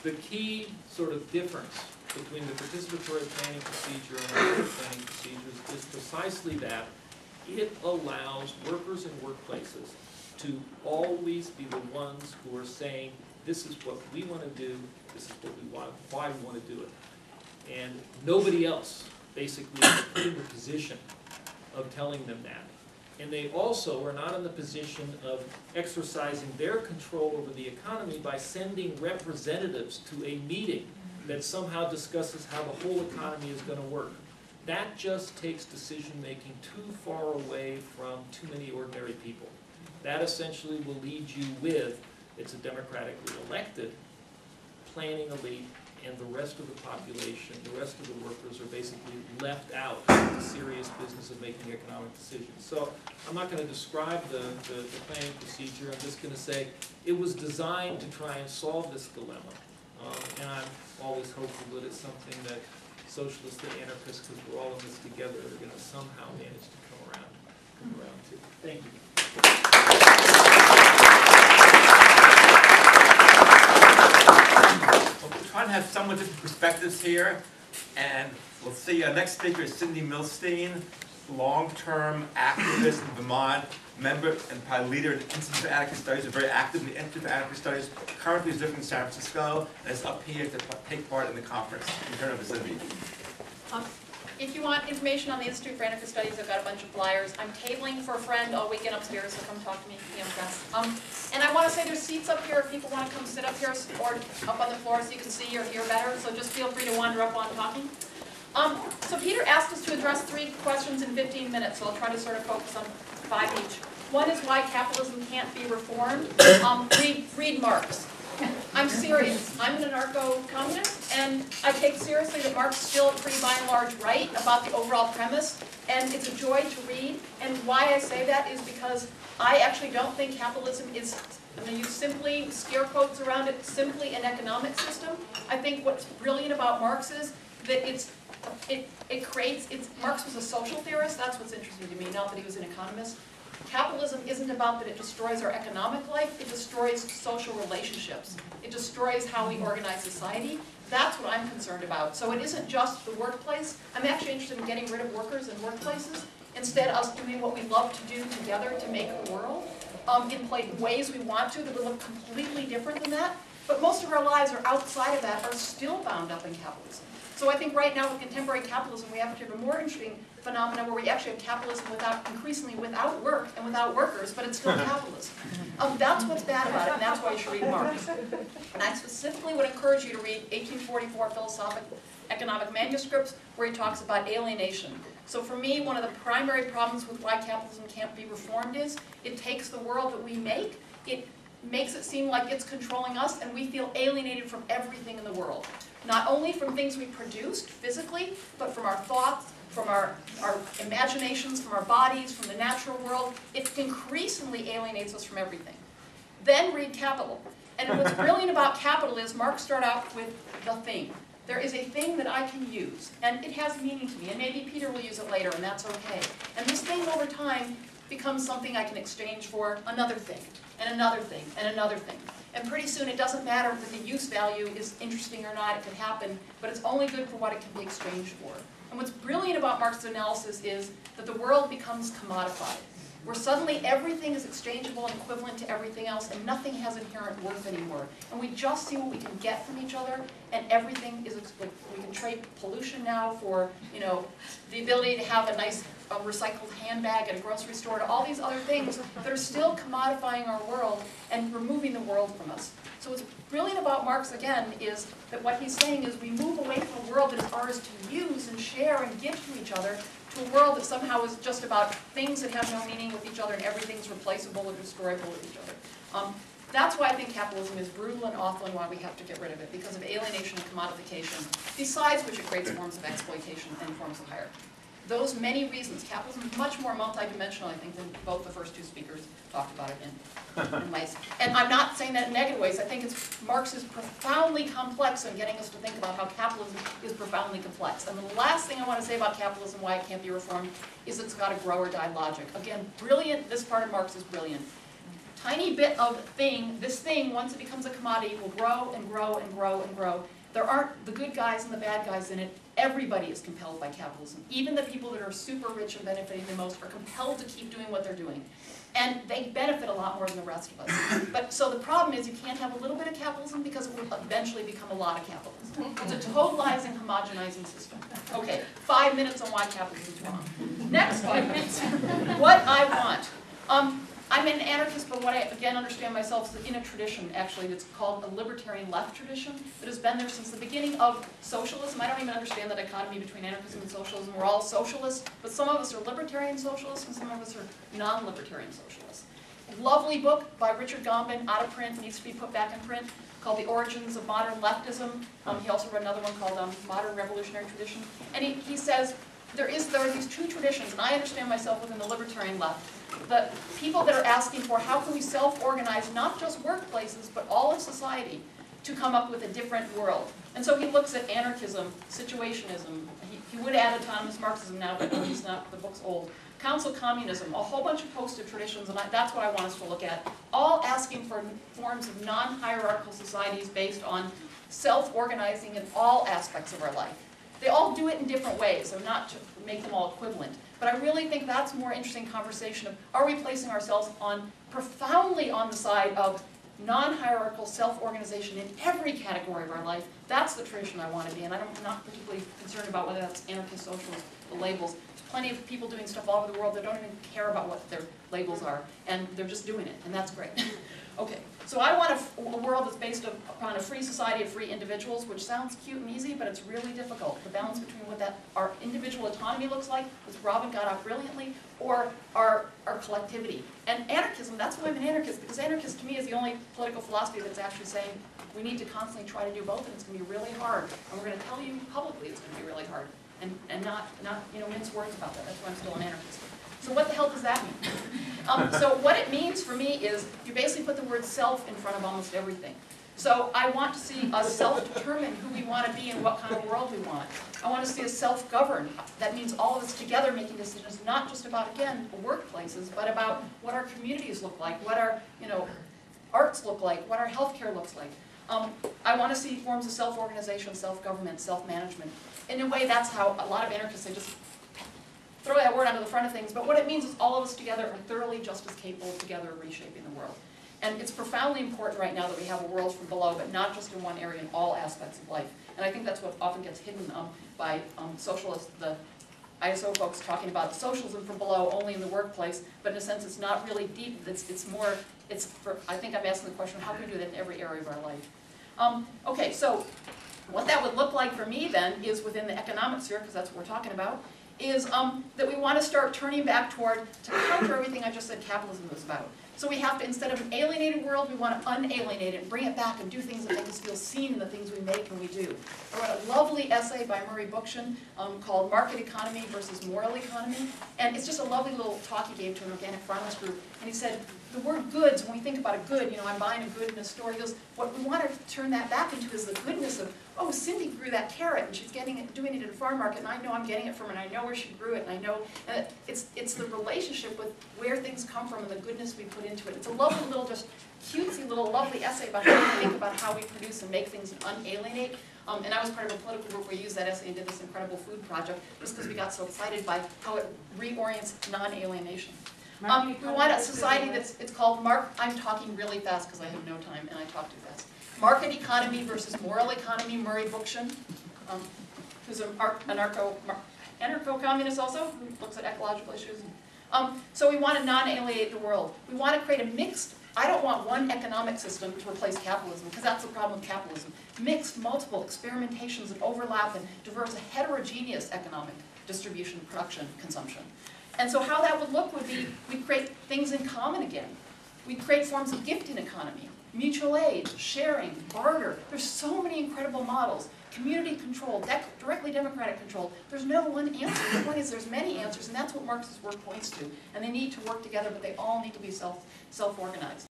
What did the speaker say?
the key sort of difference between the participatory planning procedure and other planning procedures is precisely that it allows workers in workplaces to always be the ones who are saying, this is what we want to do, this is what we want, why we want to do it. And nobody else basically is put in the position of telling them that. And they also are not in the position of exercising their control over the economy by sending representatives to a meeting that somehow discusses how the whole economy is going to work. That just takes decision-making too far away from too many ordinary people. That essentially will lead you with, it's a democratically elected planning elite, and the rest of the population, the rest of the workers are basically left out of the serious business of making economic decisions. So I'm not going to describe the planning procedure. I'm just going to say it was designed to try and solve this dilemma. And I'm always hopeful that it's something that socialists and anarchists, because we're all in this together, are going to somehow manage to come around to. Thank you. We're trying to have somewhat different perspectives here, and we'll see. Our next speaker is Cindy Milstein, long-term activist in Vermont, member and leader in the Institute for Anarchist Studies, and very active in the Institute for Anarchist Studies. Currently is living in San Francisco, and is up here to take part in the conference. You turn over to Cindy. If you want information on the Institute for Anarchist Studies, I've got a bunch of flyers. I'm tabling for a friend all weekend upstairs, so come talk to me if you have and I want to say there's seats up here if people want to come sit up here or up on the floor so you can see or hear better, so just feel free to wander up while I'm talking. So Peter asked us to address 3 questions in 15 minutes, so I'll try to sort of focus on 5 each. One is why capitalism can't be reformed. Read Marx. I'm serious. I'm an anarcho-communist, and I take seriously that Marx is still pretty by and large right about the overall premise, and it's a joy to read. And why I say that is because I actually don't think capitalism is, I'm going to use simply, scare quotes around it, simply an economic system. I think what's brilliant about Marx is that Marx was a social theorist. That's what's interesting to me, not that he was an economist. Capitalism isn't about that it destroys our economic life, it destroys social relationships. It destroys how we organize society. That's what I'm concerned about. So it isn't just the workplace. I'm actually interested in getting rid of workers in workplaces. Instead, us doing what we love to do together to make a world in ways we want to that will look completely different than that. But most of our lives are outside of that, are still bound up in capitalism. So I think right now with contemporary capitalism, we have a more interesting phenomenon where we actually have capitalism increasingly without work and without workers, but it's still capitalism. That's what's bad about it, and that's why you should read Marx. And I specifically would encourage you to read 1844 philosophic economic manuscripts where he talks about alienation. So for me, one of the primary problems with why capitalism can't be reformed is it takes the world that we make, it makes it seem like it's controlling us, and we feel alienated from everything in the world. Not only from things we produced physically, but from our thoughts, from our imaginations, from our bodies, from the natural world. It increasingly alienates us from everything. Then read Capital. And what's brilliant about Capital is Marx started out with the thing. There is a thing that I can use, and it has meaning to me, and maybe Peter will use it later, and that's okay. And this thing over time becomes something I can exchange for another thing, and another thing, and another thing. And pretty soon it doesn't matter that the use value is interesting or not, it can happen, but it's only good for what it can be exchanged for. And what's brilliant about Marx's analysis is that the world becomes commodified, where suddenly everything is exchangeable and equivalent to everything else, and nothing has inherent worth anymore. And we just see what we can get from each other, and everything is, we can trade pollution now for, the ability to have a nice recycled handbag at a grocery store, to all these other things that are still commodifying our world and removing the world from us. So what's brilliant about Marx, again, is that what he's saying is we move away from a world that is ours to use and share and give to each other, to a world that somehow is just about things that have no meaning with each other and everything's replaceable or destroyable with each other. That's why I think capitalism is brutal and awful and why we have to get rid of it, because of alienation and commodification, besides which it creates forms of exploitation and forms of hierarchy. Those many reasons, capitalism is much more multidimensional, I think, than both the first 2 speakers talked about it in ways. And I'm not saying that in negative ways. I think Marx is profoundly complex in getting us to think about how capitalism is profoundly complex. And the last thing I want to say about capitalism, why it can't be reformed, is it's got a grow or die logic. Again, brilliant. This part of Marx is brilliant. tiny bit of thing, this thing, once it becomes a commodity, will grow and grow and grow and grow. There aren't the good guys and the bad guys in it. Everybody is compelled by capitalism. Even the people that are super rich and benefiting the most are compelled to keep doing what they're doing. And they benefit a lot more than the rest of us. But so the problem is you can't have a little bit of capitalism because it will eventually become a lot of capitalism. It's a totalizing, homogenizing system. Okay, 5 minutes on why capitalism is wrong. Next 5 minutes, what I want. I'm an anarchist, but what I, again, understand myself is in a tradition, actually, that's called a libertarian left tradition that has been there since the beginning of socialism. I don't even understand the dichotomy between anarchism and socialism. We're all socialists, but some of us are libertarian socialists and some of us are non-libertarian socialists. A lovely book by Richard Gombin, out of print, needs to be put back in print, called The Origins of Modern Leftism. He also wrote another one called Modern Revolutionary Tradition. And he says there are these two traditions, and I understand myself within the libertarian left. The people that are asking for how can we self-organize not just workplaces, but all of society to come up with a different world. And so he looks at anarchism, situationism, he would add autonomous Marxism now, but he's not, the book's old. Council communism, a whole bunch of posted traditions, and that's what I want us to look at. All asking for forms of non-hierarchical societies based on self-organizing in all aspects of our life. They all do it in different ways, so not to make them all equivalent. But I really think that's a more interesting conversation of, are we placing ourselves profoundly on the side of non-hierarchical self-organization in every category of our life? That's the tradition I want to be in. I'm not particularly concerned about whether that's anarchist, socialist, the labels. There's plenty of people doing stuff all over the world that don't even care about what their labels are, and they're just doing it, and that's great. Okay, so I want a world that's based upon a free society of free individuals, which sounds cute and easy, but it's really difficult. The balance between what our individual autonomy looks like, which Robin got out brilliantly, or our collectivity. And anarchism, that's why I'm an anarchist, because anarchist to me is the only political philosophy that's actually saying we need to constantly try to do both, and it's going to be really hard. And we're going to tell you publicly it's going to be really hard, and not mince words about that. That's why I'm still an anarchist. So what the hell does that mean? So what it means for me is you basically put the word self in front of almost everything. So I want to see us self-determine who we want to be and what kind of world we want. I want to see us self-govern. That means all of us together making decisions, not just about, again, workplaces, but about what our communities look like, what our arts look like, what our healthcare looks like. I want to see forms of self-organization, self-government, self-management. In a way, that's how a lot of anarchists, they just throw that word onto the front of things, but what it means is all of us together are thoroughly just as capable together of reshaping the world. And it's profoundly important right now that we have a world from below, but not just in one area, in all aspects of life. And I think that's what often gets hidden by socialists, the ISO folks talking about socialism from below only in the workplace, but in a sense it's not really deep, I think I'm asking the question, how can we do that in every area of our life? Okay, so what that would look like for me then is within the economic sphere, because that's what we're talking about, is that we want to start turning back to counter everything I just said capitalism was about. So we have to, instead of an alienated world, we want to unalienate it and bring it back and do things that make us feel seen in the things we make and we do. I wrote a lovely essay by Murray Bookchin called Market Economy versus Moral Economy. And it's just a lovely little talk he gave to an organic farmers group. And he said, the word goods, when we think about a good, I'm buying a good in a store, he goes, what we want to turn that back into is the goodness of, oh, Cindy grew that carrot and she's doing it at a farm market and I know I'm getting it from her and I know where she grew it and I know, and it's the relationship with where things come from and the goodness we put into it. It's a lovely little, just cutesy little lovely essay about how we think about how we produce and make things and unalienate. And I was part of a political group where we used that essay and did this incredible food project just because we got so excited by how it reorients non-alienation. We want a society it's called I'm talking really fast because I have no time and I talk too fast. Market economy versus moral economy, Murray Bookchin, who's an anarcho-communist also, who looks at ecological issues. So we want to non-alienate the world. We want to create a mixed, I don't want one economic system to replace capitalism, because that's the problem with capitalism. Mixed, multiple experimentations that overlap and diverse, a heterogeneous economic distribution, production, consumption. And so how that would look would be, we create things in common again. We create forms of gifting economy, mutual aid, sharing, barter. There's so many incredible models. Community control, directly democratic control. There's no one answer. The point is there's many answers, and that's what Marx's work points to. And they need to work together, but they all need to be self-organized.